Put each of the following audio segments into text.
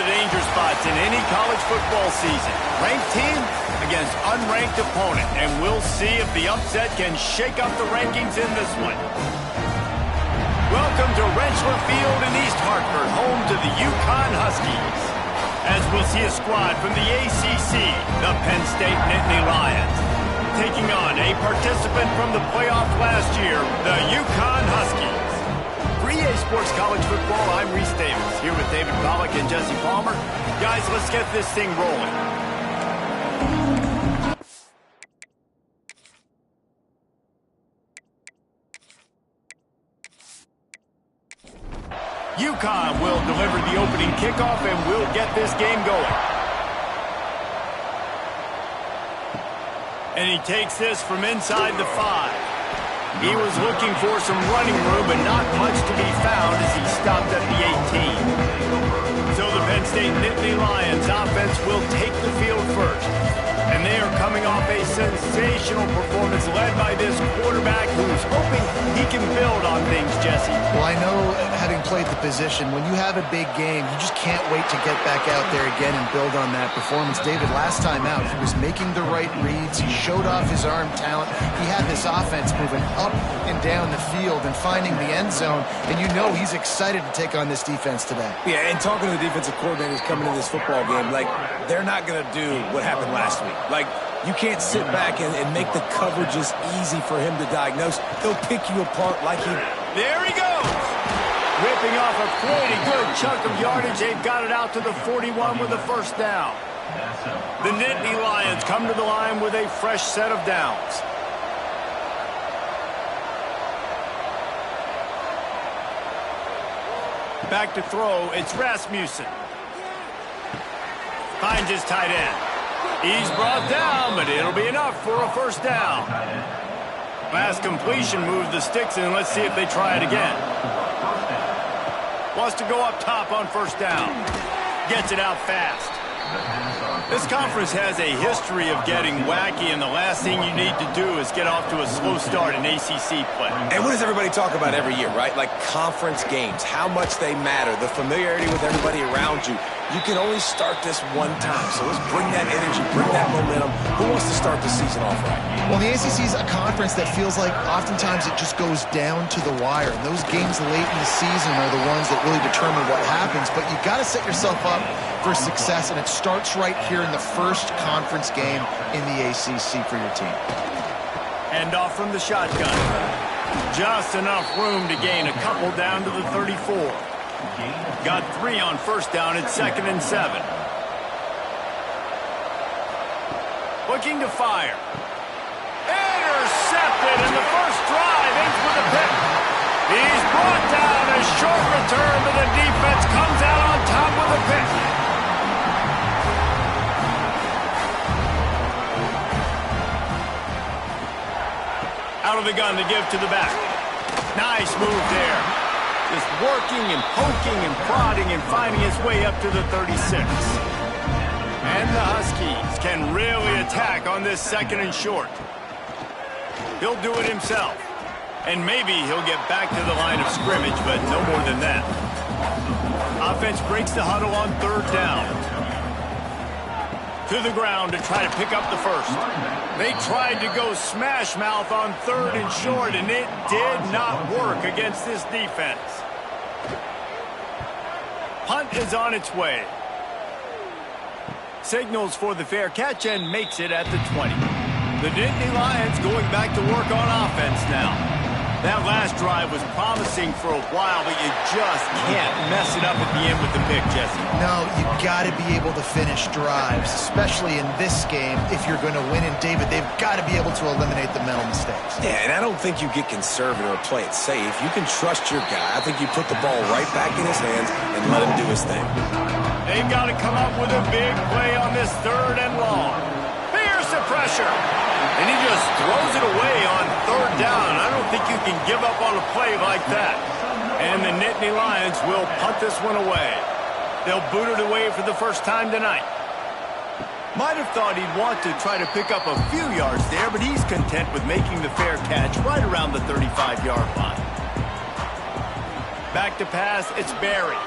the danger spots in any college football season. Ranked team against unranked opponent, and we'll see if the upset can shake up the rankings in this one. Welcome to Rensselaer Field in East Hartford, home to the Uconn Huskies. As we'll see a squad from the ACC, the Penn State Nittany Lions, taking on a participant from the playoff last year, the Uconn Huskies. For EA Sports College Football, I'm Reese Davis, here with David Pollack and Jesse Palmer. Guys, let's get this thing rolling. Uconn will deliver the opening kickoff, and we'll get this game going. And he takes this from inside the 5. He was looking for some running room, but not much to be found as he stopped at the 18. So the Penn State Nittany Lions offense will take the field first. And they are coming off a sensational performance led by this quarterback who's hoping he can build on things, Jesse. Well, I know, having played the position, when you have a big game, you just can't wait to get back out there again and build on that performance. David, last time out, he was making the right reads. He showed off his arm talent. He had this offense moving up and down the field and finding the end zone. And you know he's excited to take on this defense today. Yeah, and talking to the defensive coordinators coming into this football game, like, they're not going to do what happened last week. Like, you can't sit back and make the coverages easy for him to diagnose. He'll pick you apart like he... There he goes! Ripping off a pretty good chunk of yardage. They've got it out to the 41 with a first down. The Nittany Lions come to the line with a fresh set of downs. Back to throw, it's Rasmussen. Finds his tight end. He's brought down, but it'll be enough for a first down. Last completion moved the sticks in. Let's see if they try it again. Wants to go up top on first down. Gets it out fast. This conference has a history of getting wacky, and the last thing you need to do is get off to a slow start in ACC play. And what does everybody talk about every year, right? Like conference games, how much they matter, the familiarity with everybody around you. You can only start this one time, so let's bring that energy, bring that momentum. Who wants to start the season off right? Well, the ACC is a conference that feels like oftentimes it just goes down to the wire. And those games late in the season are the ones that really determine what happens. But you got to set yourself up for success, and it starts right here in the first conference game in the ACC for your team. Hand off from the shotgun. Just enough room to gain a couple down to the 34. Got 3 on first down at 2nd and 7. Looking to fire. Intercepted, and the first drive ends with a pick. He's brought down, a short return, but the defense comes out on top with a pick. Out of the gun to give to the back. Nice move there. Just working and poking and prodding and finding his way up to the 36. And the Huskies can really attack on this 2nd and short. He'll do it himself. And maybe he'll get back to the line of scrimmage, but no more than that. Offense breaks the huddle on 3rd down. To the ground to try to pick up the first. They tried to go smash mouth on 3rd and short, and it did not work against this defense. Punt is on its way. Signals for the fair catch and makes it at the 20. The Nittany Lions going back to work on offense now. That last drive was promising for a while, but you just can't mess it up at the end with the pick, Jesse. No, you got to be able to finish drives, especially in this game if you're going to win. And David, they've got to be able to eliminate the mental mistakes. Yeah, and I don't think you get conservative or play it safe. You can trust your guy. I think you put the ball right back in his hands and let him do his thing. They've got to come up with a big play on this 3rd and long. Here's the pressure. And he just throws it away on 3rd down. I don't think you can give up on a play like that. And the Nittany Lions will punt this one away. They'll boot it away for the first time tonight. Might have thought he'd want to try to pick up a few yards there, but he's content with making the fair catch right around the 35-yard line. Back to pass, it's Barry.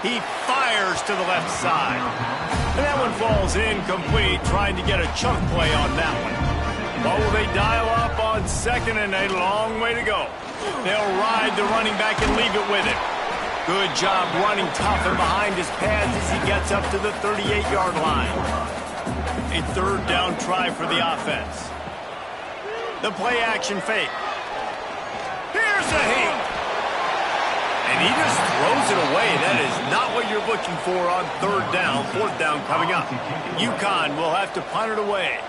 He fires to the left side. And that one falls incomplete, trying to get a chunk play on that one. What will they dial up on second, and a long way to go? They'll ride the running back and leave it with him. Good job running tough and behind his pads as he gets up to the 38-yard line. A third down try for the offense. The play action fake. Here's a hit. And he just throws it away. That is not what you're looking for on third down. Fourth down coming up. Uconn will have to punt it away.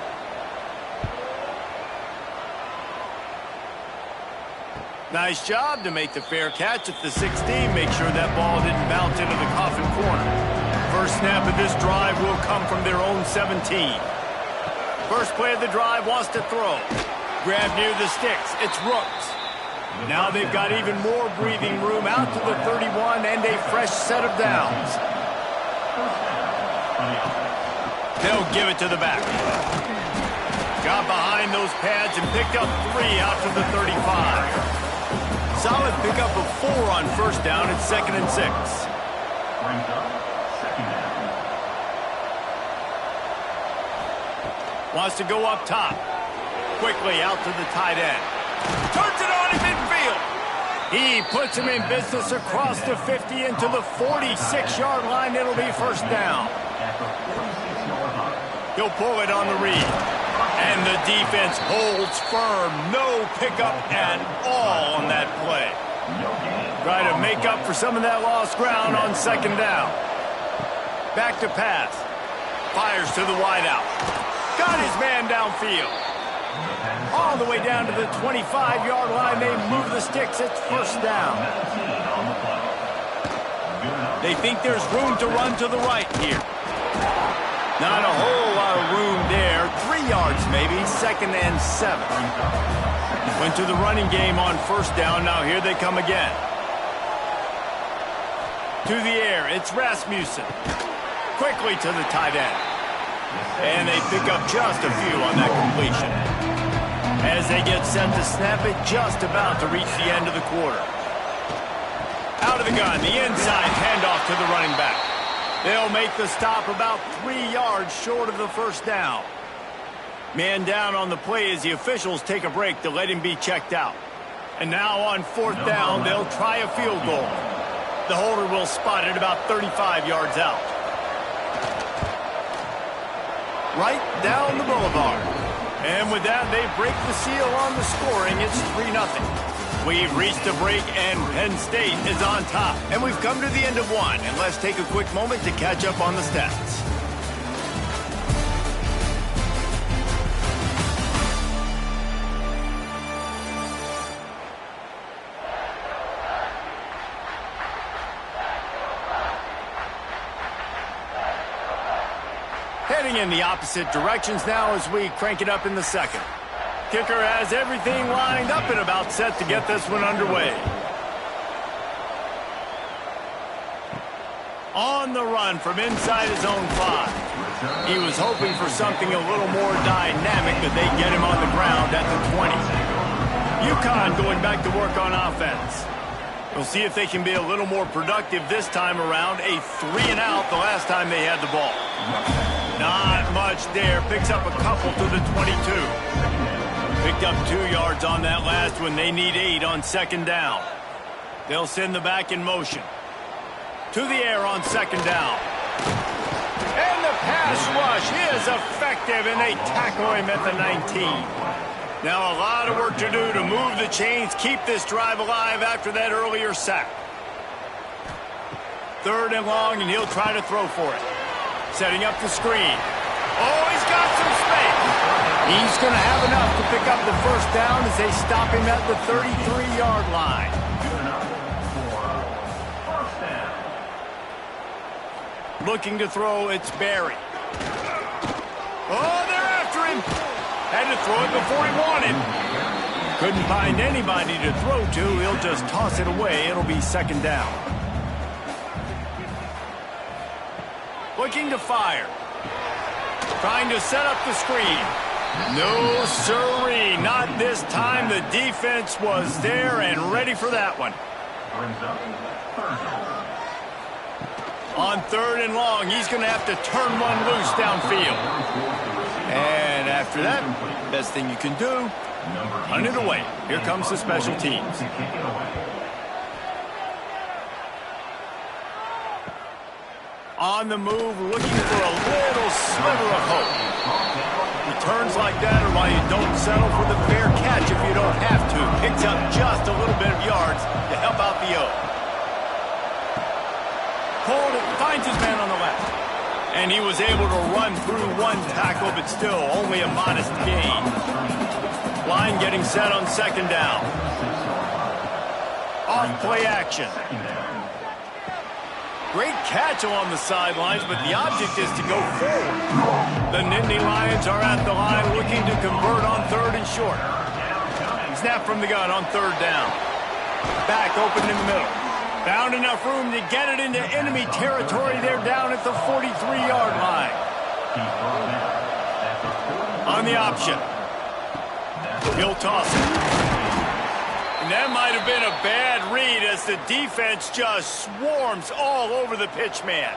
Nice job to make the fair catch at the 16. Make sure that ball didn't bounce into the coffin corner. First snap of this drive will come from their own 17. First play of the drive wants to throw. Grab near the sticks. It's Rooks. Now they've got even more breathing room out to the 31 and a fresh set of downs. They'll give it to the back. Got behind those pads and picked up 3 out to the 35. Solid pickup of 4 on first down at 2nd and 6. Wants to go up top. Quickly out to the tight end. Turns it on in midfield. He puts him in business across the 50 into the 46-yard line. It'll be first down. He'll pull it on the read. And the defense holds firm. No pickup at all on that play. Try to make up for some of that lost ground on second down. Back to pass. Fires to the wideout. Got his man downfield. All the way down to the 25-yard line. They move the sticks. It's first down. They think there's room to run to the right here. Not a whole lot of room there. 3 yards maybe. 2nd and 7. Went to the running game on first down. Now here they come again. To the air. It's Rasmussen. Quickly to the tight end. And they pick up just a few on that completion. As they get set to snap it, just about to reach the end of the quarter. Out of the gun, the inside handoff to the running back. They'll make the stop about 3 yards short of the first down. Man down on the play as the officials take a break to let him be checked out. And now on fourth down, they'll try a field goal. The holder will spot it about 35 yards out. Right down the boulevard. And with that, they break the seal on the scoring. It's 3-0. We've reached a break, and Penn State is on top. And we've come to the end of one. And let's take a quick moment to catch up on the stats. Heading in the opposite directions now as we crank it up in the second. Kicker has everything lined up and about set to get this one underway. On the run from inside his own 5. He was hoping for something a little more dynamic, but they get him on the ground at the 20. Uconn going back to work on offense. We'll see if they can be a little more productive this time around. A 3-and-out the last time they had the ball. Not much there. Picks up a couple to the 22. Picked up 2 yards on that last one. They need 8 on second down. They'll send the back in motion. To the air on second down. And the pass rush is effective, and they tackle him at the 19. Now a lot of work to do to move the chains, keep this drive alive after that earlier sack. 3rd and long, and he'll try to throw for it. Setting up the screen. Oh, he's got some space. He's going to have enough to pick up the first down as they stop him at the 33-yard line. Looking to throw, it's Barry. Oh, they're after him. Had to throw it before he wanted. Couldn't find anybody to throw to. He'll just toss it away. It'll be second down. Looking to fire. Trying to set up the screen. No siree, not this time. The defense was there and ready for that one. On 3rd and long, he's going to have to turn one loose downfield. And after that, best thing you can do, run it away. Here comes the special teams. On the move, looking for a little sliver of hope. Returns like that are why you don't settle for the fair catch if you don't have to. Picks up just a little bit of yards to help out the O. Cole finds his man on the left. And he was able to run through one tackle, but still only a modest gain. Line getting set on 2nd down. Off play action. Great catch along the sidelines, but the object is to go forward. The Nittany Lions are at the line looking to convert on 3rd and short. Snap from the gun on 3rd down. Back open in the middle. Found enough room to get it into enemy territory. They're down at the 43-yard line. On the option. He'll toss it. And that might have been a bad read as the defense just swarms all over the pitch man.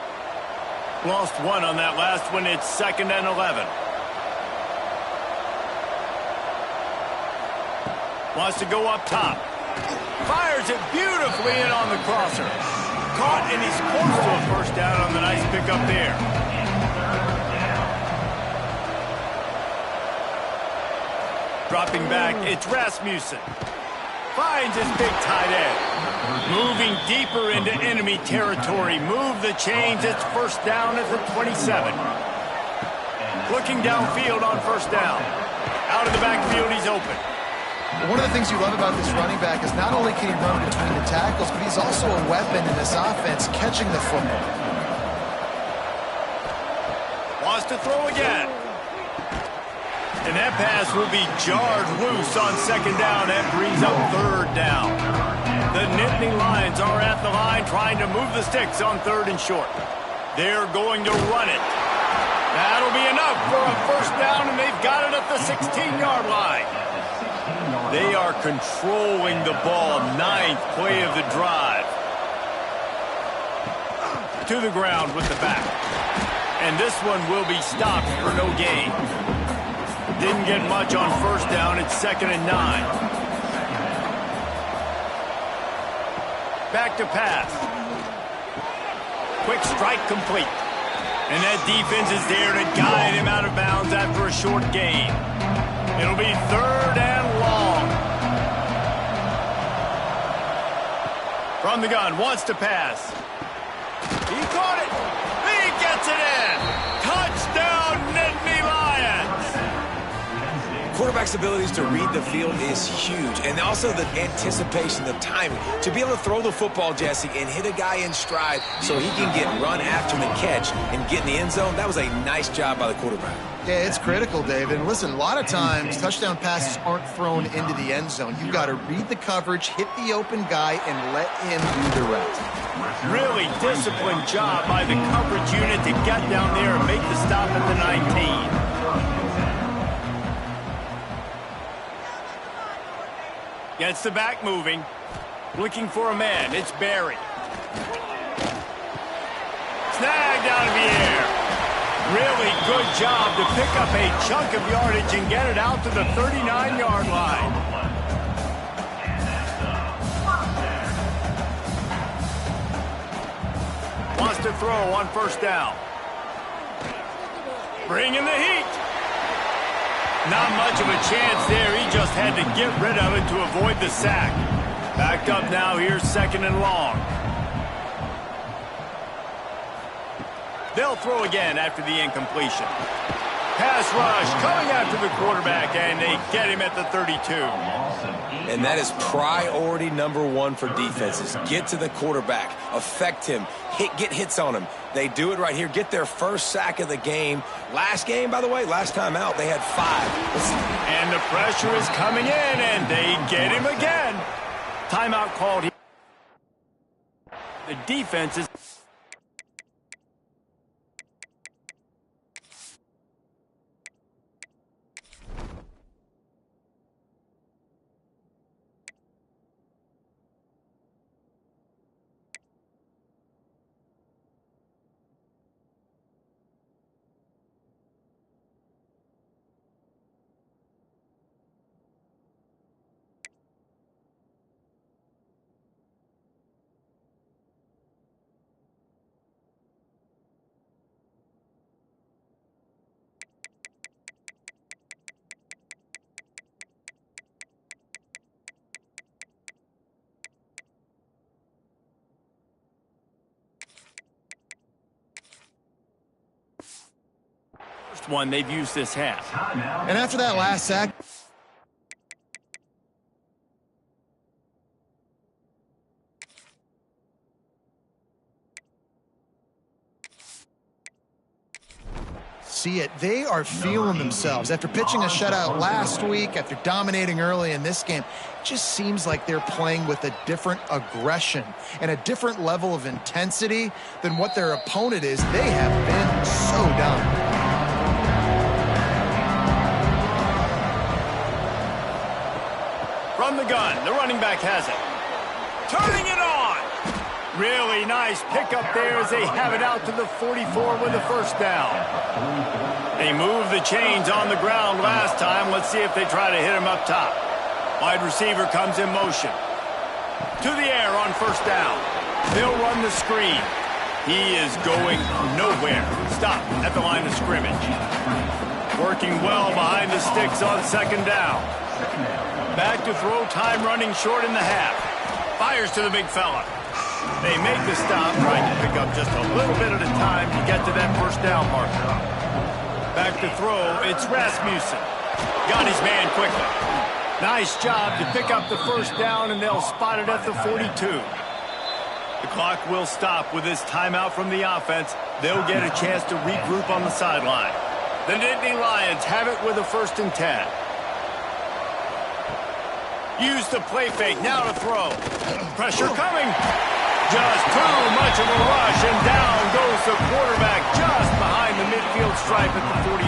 Lost one on that last one. It's 2nd and 11. Wants to go up top. Fires it beautifully in on the crosser. Caught, and he's close to a 1st down on the nice pickup there. Dropping back, it's Rasmussen. Finds his big tight end. Moving deeper into enemy territory. Move the chains. It's 1st down at the 27. Looking downfield on 1st down. Out of the backfield, he's open. One of the things you love about this running back is not only can he run between the tackles, but he's also a weapon in this offense, catching the football. Wants to throw again. And that pass will be jarred loose on 2nd down. That brings up 3rd down. The Nittany Lions are at the line trying to move the sticks on 3rd and short. They're going to run it. That'll be enough for a 1st down, and they've got it at the 16-yard line. They are controlling the ball. 9th play of the drive. To the ground with the back. And this one will be stopped for no gain. Didn't get much on 1st down. It's 2nd and 9. Back to pass. Quick strike complete. And that defense is there to guide him out of bounds after a short gain. It'll be 3rd and long. From the gun, wants to pass. He caught it. He gets it in. Touchdown, Nittany Lions. Quarterback's abilities to read the field is huge, and also the anticipation, the timing. To be able to throw the football, Jesse, and hit a guy in stride so he can get run after the catch and get in the end zone, that was a nice job by the quarterback. Yeah, it's critical, David. And listen, a lot of times touchdown passes aren't thrown into the end zone. You've got to read the coverage, hit the open guy, and let him do the rest. Really disciplined job by the coverage unit to get down there and make the stop at the 19. Gets the back moving. Looking for a man. It's Barry. Snagged out of the air. Really good job to pick up a chunk of yardage and get it out to the 39-yard line. Wants to throw on 1st down. Bringing the heat. Not much of a chance there. He just had to get rid of it to avoid the sack. Back up now. Here's 2nd and long. They'll throw again after the incompletion. Pass rush coming after the quarterback, and they get him at the 32. And that is priority #1 for defenses. Get to the quarterback, affect him, get hits on him. They do it right here. Get their 1st sack of the game. Last game, by the way, last time out, they had 5. And the pressure is coming in, and they get him again. Timeout called here. The defense is... First one they've used this half. And after that last sack, see it. They are feeling themselves. After pitching a shutout last week, after dominating early in this game, it just seems like they're playing with a different aggression and a different level of intensity than what their opponent is. They have been so dominant. From the gun, the running back has it. Turning it on. Really nice pickup there as they have it out to the 44 with a first down. They moved the chains on the ground last time. Let's see if they try to hit him up top. Wide receiver comes in motion. To the air on first down. They'll run the screen. He is going nowhere. Stop at the line of scrimmage. Working well behind the sticks on second down. Back to throw, time running short in the half. Fires to the big fella. They make the stop, trying to pick up just a little bit at a time to get to that first down marker. Back to throw, it's Rasmussen. Got his man quickly. Nice job to pick up the first down, and they'll spot it at the 42. The clock will stop with this timeout from the offense. They'll get a chance to regroup on the sideline. The Nittany Lions have it with a 1st and 10. Use the play fake, now to throw. Pressure coming. Just too much of a rush, and down goes the quarterback just behind the midfield stripe at the 49.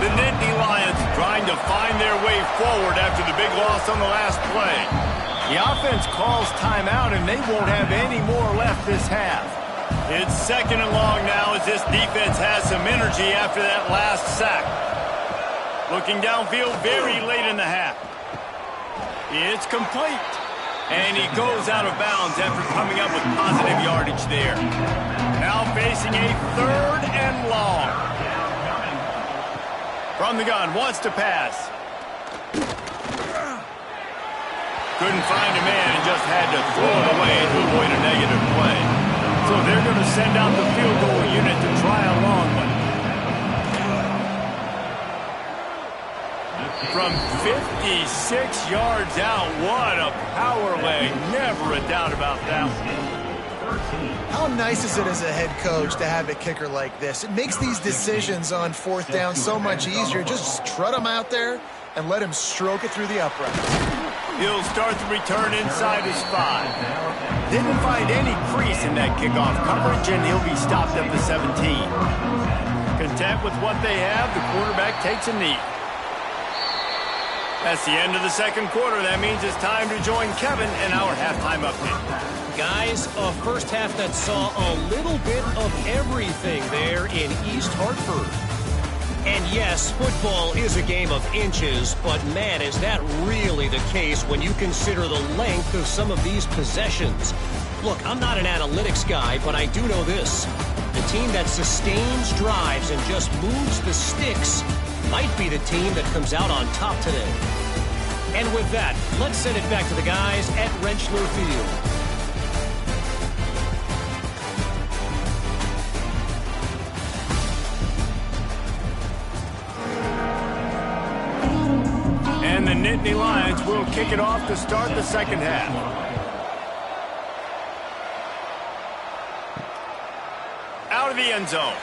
The Nittany Lions trying to find their way forward after the big loss on the last play. The offense calls timeout, and they won't have any more left this half. It's 2nd and long now as this defense has some energy after that last sack. Looking downfield very late in the half. It's complete. And he goes out of bounds after coming up with positive yardage there. Now facing a 3rd and long. From the gun, wants to pass. Couldn't find a man and just had to throw it away to avoid a negative play. So they're going to send out the field goal unit to try a long one. From 56 yards out, what a power leg. Never a doubt about that one. How nice is it as a head coach to have a kicker like this? It makes these decisions on 4th down so much easier. Just trot him out there and let him stroke it through the uprights. He'll start the return inside his 5. Didn't find any crease in that kickoff coverage, and he'll be stopped at the 17. Content with what they have, the quarterback takes a knee. That's the end of the 2nd quarter. That means it's time to join Kevin in our halftime update. Guys, a first half that saw a little bit of everything there in East Hartford. And yes, football is a game of inches, but man, is that really the case when you consider the length of some of these possessions. Look, I'm not an analytics guy, but I do know this. The team that sustains drives and just moves the sticks might be the team that comes out on top today. And with that, let's send it back to the guys at Rentschler Field. And the Nittany Lions will kick it off to start the 2nd half. Out of the end zone.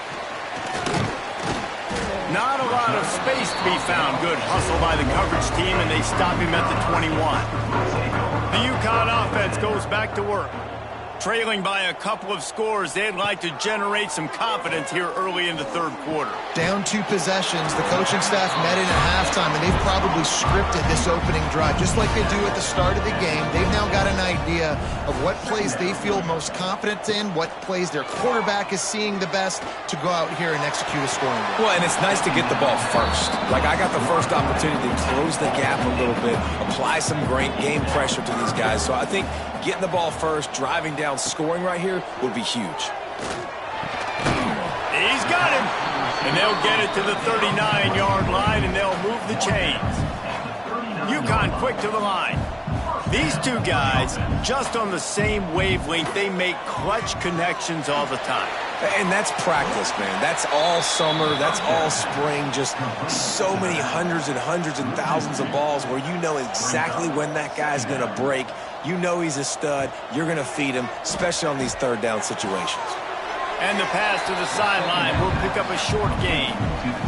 Not a lot of space to be found. Good hustle by the coverage team, and they stop him at the 21. The Uconn offense goes back to work. Trailing by a couple of scores, they'd like to generate some confidence here early in the 3rd quarter. Down 2 possessions, the coaching staff met in at halftime, and they've probably scripted this opening drive. Just like they do at the start of the game, they've now got an idea of what plays they feel most confident in, what plays their quarterback is seeing the best to go out here and execute a scoring drive. Well, and it's nice to get the ball first. Like, I got the first opportunity to close the gap a little bit, apply some great game pressure to these guys. So I think getting the ball first, driving down, scoring right here would be huge. He's got him. And they'll get it to the 39-yard line, and they'll move the chains. Uconn quick to the line. These two guys, just on the same wavelength, they make clutch connections all the time. And that's practice, man. That's all summer. That's all spring. Just so many hundreds and thousands of balls where you know exactly when that guy's going to break. You know he's a stud. You're going to feed him, especially on these third down situations. And the pass to the sideline will pick up a short gain.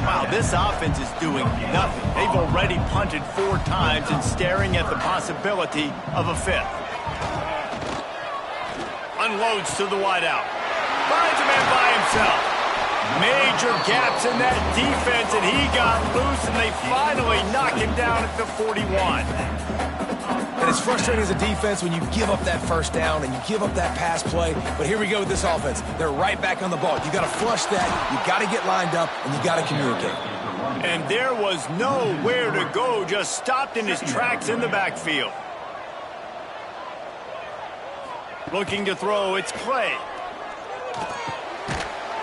Wow, this offense is doing nothing. They've already punted 4 times and staring at the possibility of a 5th. Unloads to the wideout. Finds a man by himself. Major gaps in that defense, and he got loose, and they finally knock him down at the 41. And it's frustrating as a defense when you give up that first down and you give up that pass play. But here we go with this offense. They're right back on the ball. You got to flush that. You got to get lined up, and you got to communicate. And there was nowhere to go, just stopped in his tracks in the backfield. Looking to throw, it's Clay.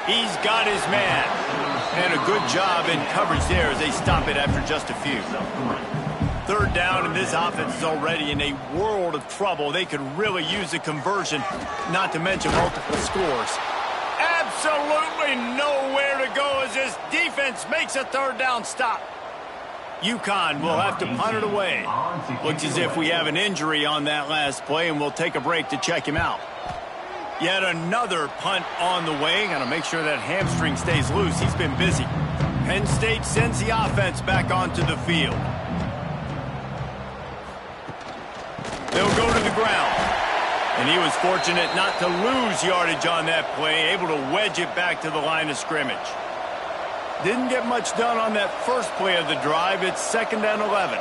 He's got his man. And a good job in coverage there as they stop it after just a few. 3rd down, and this offense is already in a world of trouble. They could really use a conversion, not to mention multiple scores. Absolutely nowhere to go as this defense makes a 3rd down stop. Uconn will have to punt it away. Looks as if we have an injury on that last play, and we'll take a break to check him out. Yet another punt on the way. Got to make sure that hamstring stays loose. He's been busy. Penn State sends the offense back onto the field. They'll go to the ground. And he was fortunate not to lose yardage on that play, able to wedge it back to the line of scrimmage. Didn't get much done on that first play of the drive. It's 2nd and 11.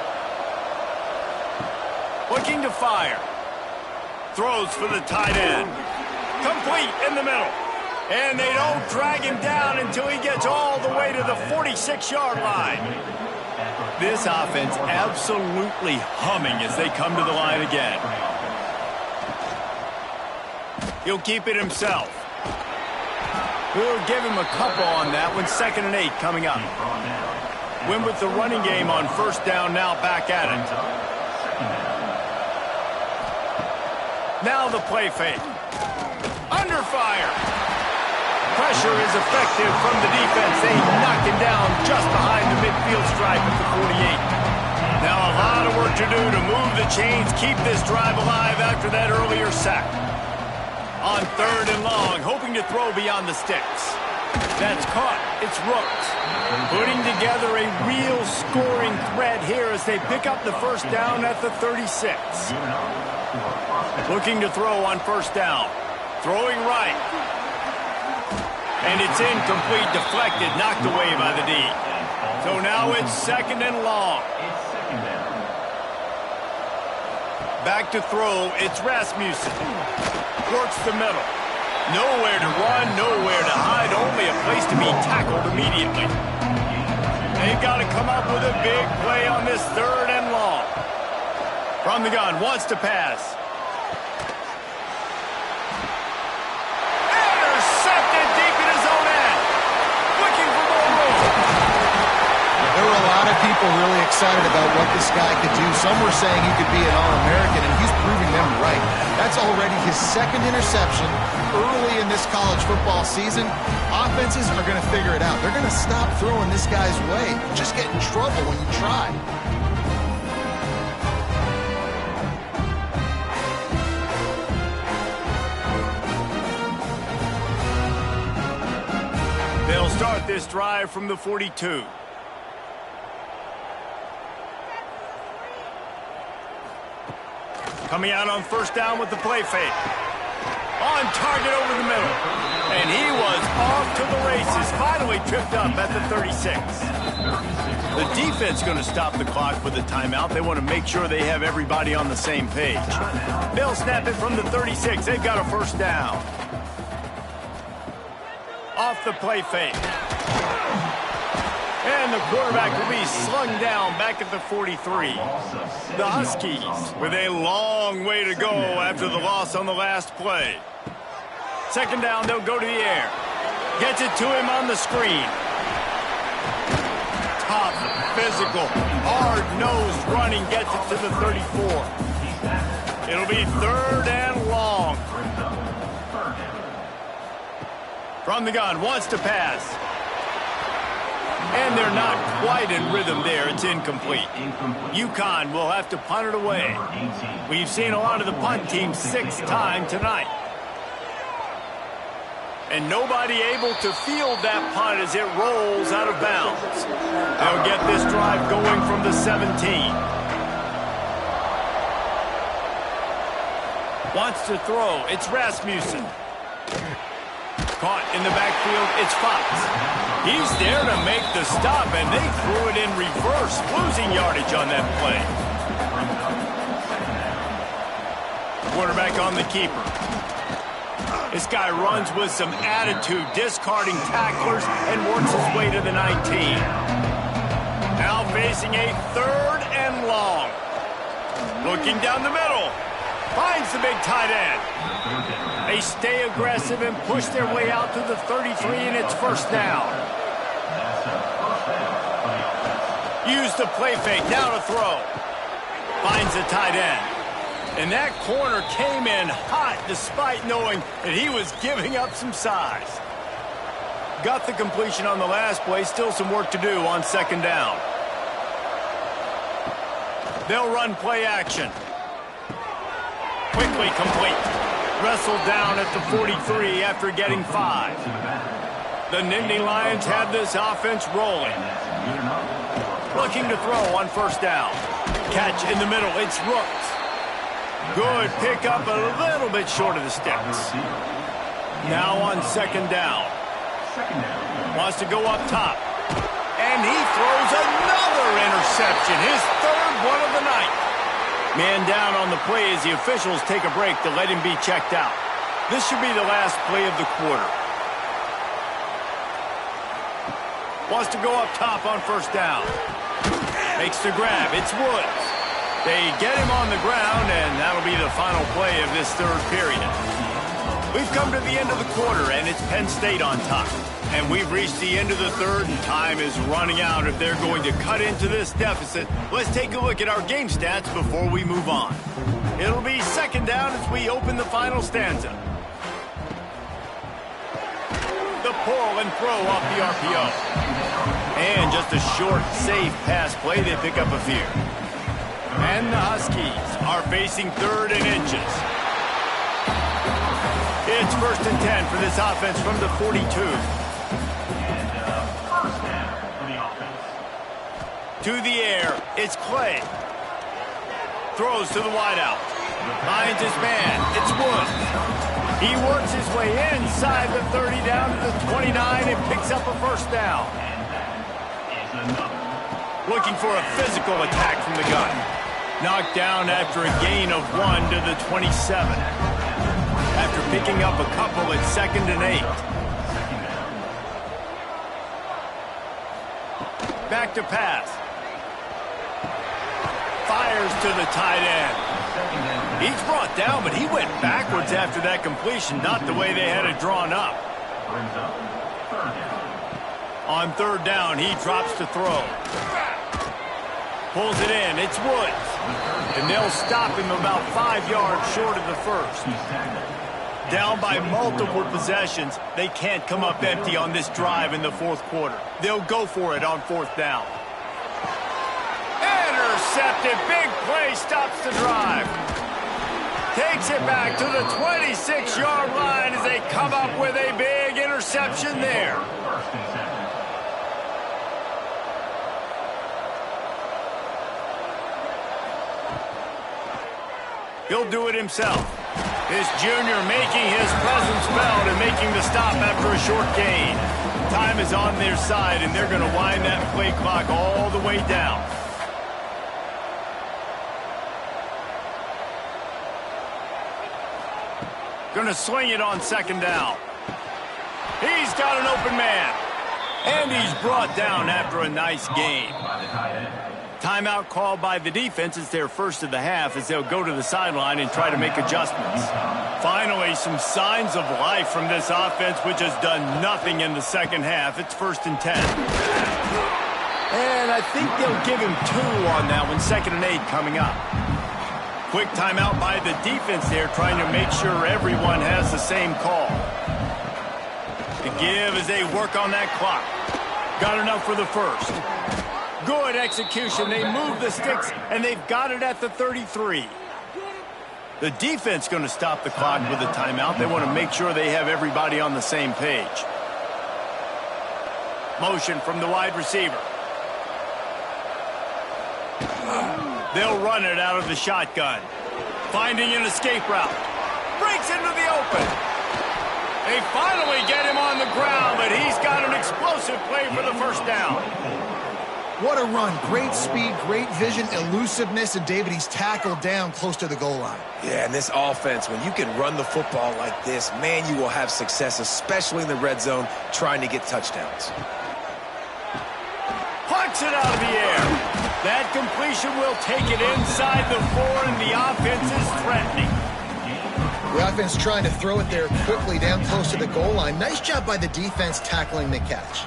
Looking to fire. Throws for the tight end. Complete in the middle. And they don't drag him down until he gets all the way to the 46-yard line. This offense absolutely humming as they come to the line again. He'll keep it himself. We'll give him a couple on that one. 2nd and 8 coming up. Win with the running game on 1st down, now back at it. Now the play fake. Under fire. Pressure is effective from the defense. They knock him down just behind the midfield stripe at the 48. Now a lot of work to do to move the chains, keep this drive alive after that earlier sack. On 3rd and long, hoping to throw beyond the sticks. That's caught. It's Rooks. Putting together a real scoring threat here as they pick up the 1st down at the 36. Looking to throw on 1st down. Throwing right. And it's incomplete, deflected, knocked away by the D. So now it's 2nd and long. Back to throw, it's Rasmussen. Works the middle. Nowhere to run, nowhere to hide, only a place to be tackled immediately. They've got to come up with a big play on this 3rd and long. From the gun, wants to pass. Intercepted deep in his own end. Looking for more room. There were a lot of people really excited about what this guy could do. Some were saying he could be an All-American, and he's proving them right. That's already his 2nd interception early in this college football season. Offenses are going to figure it out. They're going to stop throwing this guy's way. You just get in trouble when you try. They'll start this drive from the 42. Coming out on 1st down with the play fake. On target over the middle. And he was off to the races. Finally tripped up at the 36. The defense going to stop the clock with a timeout. They want to make sure they have everybody on the same page. They'll snap it from the 36. They've got a 1st down. Off the play fake. And the quarterback will be slung down back at the 43. The Huskies with a long way to go after the loss on the last play. 2nd down, they'll go to the air. Gets it to him on the screen. Tough, physical, hard-nosed running gets it to the 34. It'll be 3rd and long. From the gun, wants to pass. And they're not quite in rhythm there. It's incomplete. Uconn will have to punt it away. We've seen a lot of the punt teams 6 times tonight. And nobody able to field that punt as it rolls out of bounds. They'll get this drive going from the 17. Wants to throw. It's Rasmussen. Caught in the backfield. It's Fox. He's there to make the stop, and they threw it in reverse, losing yardage on that play. Quarterback on the keeper. This guy runs with some attitude, discarding tacklers, and works his way to the 19. Now facing a 3rd and long. Looking down the middle. Finds the big tight end. They stay aggressive and push their way out to the 33, and it's 1st down. Use the play fake. Now to throw. Finds the tight end. And that corner came in hot despite knowing that he was giving up some size. Got the completion on the last play. Still some work to do on 2nd down. They'll run play action. Quickly complete. Wrestled down at the 43 after getting 5. The Nittany Lions have this offense rolling. Looking to throw on 1st down. Catch in the middle. It's Rooks. Good pickup, a little bit short of the sticks. Now on 2nd down. Wants to go up top. And he throws another interception. His 3rd one of the night. Man down on the play as the officials take a break to let him be checked out. This should be the last play of the quarter. Wants to go up top on 1st down. Makes the grab. It's Woods. They get him on the ground, and that'll be the final play of this 3rd period. We've come to the end of the quarter, and it's Penn State on top. And we've reached the end of the 3rd, and time is running out if they're going to cut into this deficit. Let's take a look at our game stats before we move on. It'll be 2nd down as we open the final stanza. The pull and throw off the RPO. And just a short, safe pass play. They pick up a few. And the Huskies are facing 3rd and inches. It's 1st and 10 for this offense from the 42. To the air, it's Clay. Throws to the wideout. Finds his man. It's Woods. He works his way inside the 30 down to the 29 and picks up a 1st down. Looking for a physical attack from the gun. Knocked down after a gain of 1 to the 27. After picking up a couple at 2nd and 8. Back to pass. Fires to the tight end. He's brought down, but he went backwards after that completion, not the way they had it drawn up. On 3rd down, he drops to throw. Pulls it in. It's Woods. And they'll stop him about 5 yards short of the 1st. Down by multiple possessions, they can't come up empty on this drive in the 4th quarter. They'll go for it on 4th down. Intercepted. Big play stops the drive. Takes it back to the 26-yard line as they come up with a big interception there. He'll do it himself. This junior making his presence felt and making the stop after a short gain. Time is on their side, and they're going to wind that play clock all the way down. Going to swing it on 2nd down. He's got an open man. And he's brought down after a nice gain. Timeout called by the defense. It's their 1st of the half as they'll go to the sideline and try to make adjustments. Finally, some signs of life from this offense, which has done nothing in the 2nd half. It's 1st and 10. And I think they'll give him 2 on that one. 2nd and 8 coming up. Quick timeout by the defense there, trying to make sure everyone has the same call. The give as they work on that clock. Got enough for the first. Good execution. They move the sticks, and they've got it at the 33. The defense going to stop the clock with a timeout. They want to make sure they have everybody on the same page. Motion from the wide receiver. They'll run it out of the shotgun. Finding an escape route. Breaks into the open. They finally get him on the ground, but he's got an explosive play for the first down. What a run. Great speed, great vision, elusiveness, and David, he's tackled down close to the goal line. Yeah, and this offense, when you can run the football like this, man, you will have success, especially in the red zone, trying to get touchdowns. Plucks it out of the air. That completion will take it inside the 4, and the offense is threatening. The offense trying to throw it there quickly down close to the goal line. Nice job by the defense tackling the catch.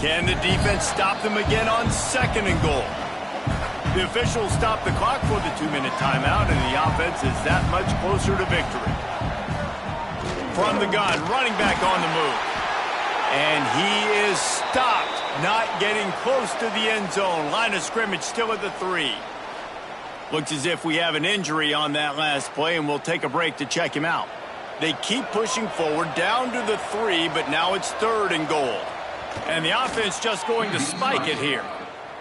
Can the defense stop them again on 2nd and goal? The officials stop the clock for the 2-minute timeout, and the offense is that much closer to victory. From the gun, running back on the move. And he is stopped, not getting close to the end zone. Line of scrimmage still at the 3. Looks as if we have an injury on that last play, and we'll take a break to check him out. They keep pushing forward down to the 3, but now it's 3rd and goal. And the offense just going to spike it here.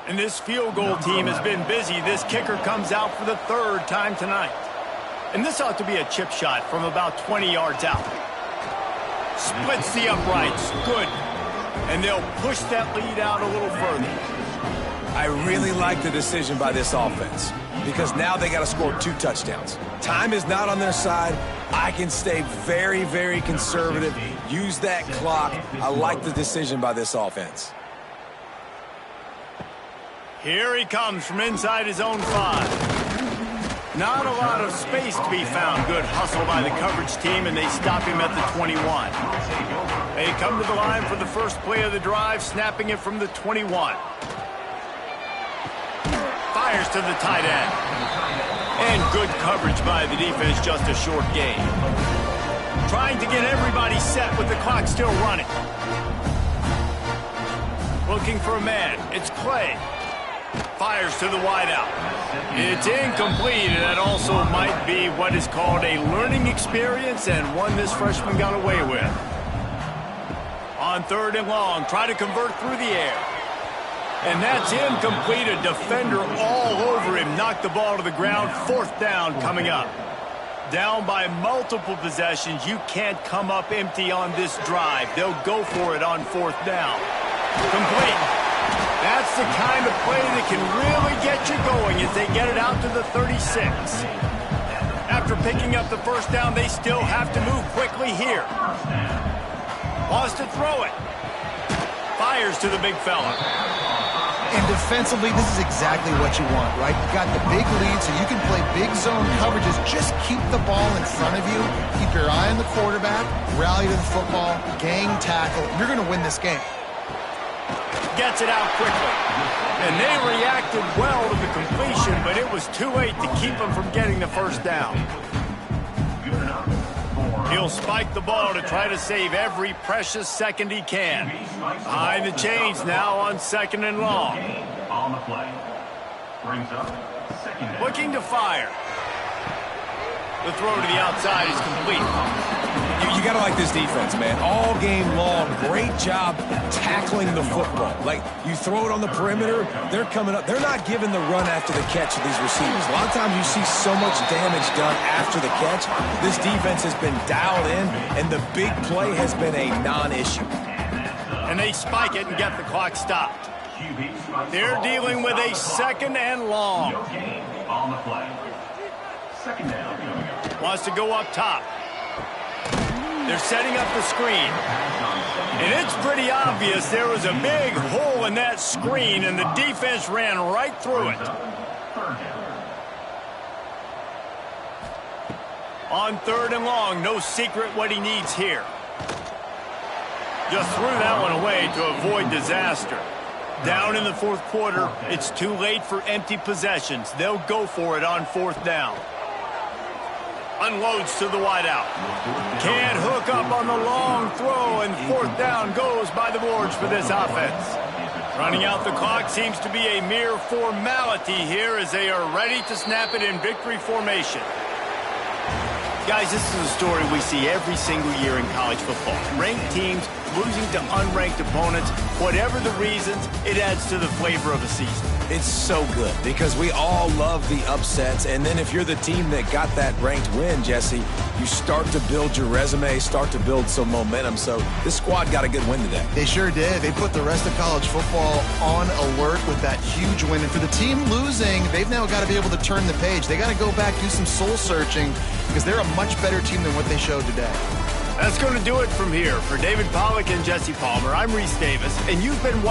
And this field goal team has been busy. This kicker comes out for the 3rd time tonight. And this ought to be a chip shot from about 20 yards out. Splits the uprights. Good. And they'll push that lead out a little further. I really like the decision by this offense because now they got to score 2 touchdowns. Time is not on their side. I can stay very, very conservative. Use that clock. I like the decision by this offense. Here he comes from inside his own 5. Not a lot of space to be found. Good hustle by the coverage team, and they stop him at the 21. They come to the line for the first play of the drive, snapping it from the 21. Fires to the tight end. And good coverage by the defense, just a short gain. Trying to get everybody set with the clock still running. Looking for a man. It's Clay. Fires to the wideout. It's incomplete, and that also might be what is called a learning experience and one this freshman got away with. On 3rd and long, try to convert through the air. And that's incomplete. A defender all over him. Knocked the ball to the ground. 4th down coming up. Down by multiple possessions. You can't come up empty on this drive. They'll go for it on 4th down. Complete. That's the kind of play that can really get you going as they get it out to the 36. After picking up the first down, they still have to move quickly here. Wants to throw it. Fires to the big fella. And defensively, this is exactly what you want, right? You got the big lead, so you can play big zone coverages. Just keep the ball in front of you. Keep your eye on the quarterback. Rally to the football. Gang tackle. You're going to win this game. Gets it out quickly. And they reacted well to the completion, but it was too late to keep them from getting the first down. He'll spike the ball to try to save every precious second he can. Behind the chains now on 2nd and long. Looking to fire. The throw to the outside is complete. You got to like this defense, man. All game long, great job tackling the football. Like, you throw it on the perimeter, they're coming up. They're not giving the run after the catch to these receivers. A lot of times you see so much damage done after the catch. This defense has been dialed in, and the big play has been a non-issue. And they spike it and get the clock stopped. They're dealing with a 2nd and long. Wants to go up top. They're setting up the screen. And it's pretty obvious there was a big hole in that screen, and the defense ran right through it. On 3rd and long, no secret what he needs here. Just threw that one away to avoid disaster. Down in the fourth quarter, it's too late for empty possessions. They'll go for it on fourth down. Unloads to the wideout. Can't hook up on the long throw, and fourth down goes by the boards for this offense. Running out the clock seems to be a mere formality here as they are ready to snap it in victory formation. Guys, this is a story we see every single year in college football. Ranked teams losing to unranked opponents. Whatever the reasons, it adds to the flavor of a season. It's so good because we all love the upsets, and then if you're the team that got that ranked win, Jesse, you start to build your resume, start to build some momentum. So this squad got a good win today. They sure did. They put the rest of college football on alert with that huge win. And for the team losing, they've now got to be able to turn the page. They got to go back, do some soul searching, because they're a much better team than what they showed today. That's going to do it from here. For David Pollack and Jesse Palmer, I'm Reese Davis, and you've been watching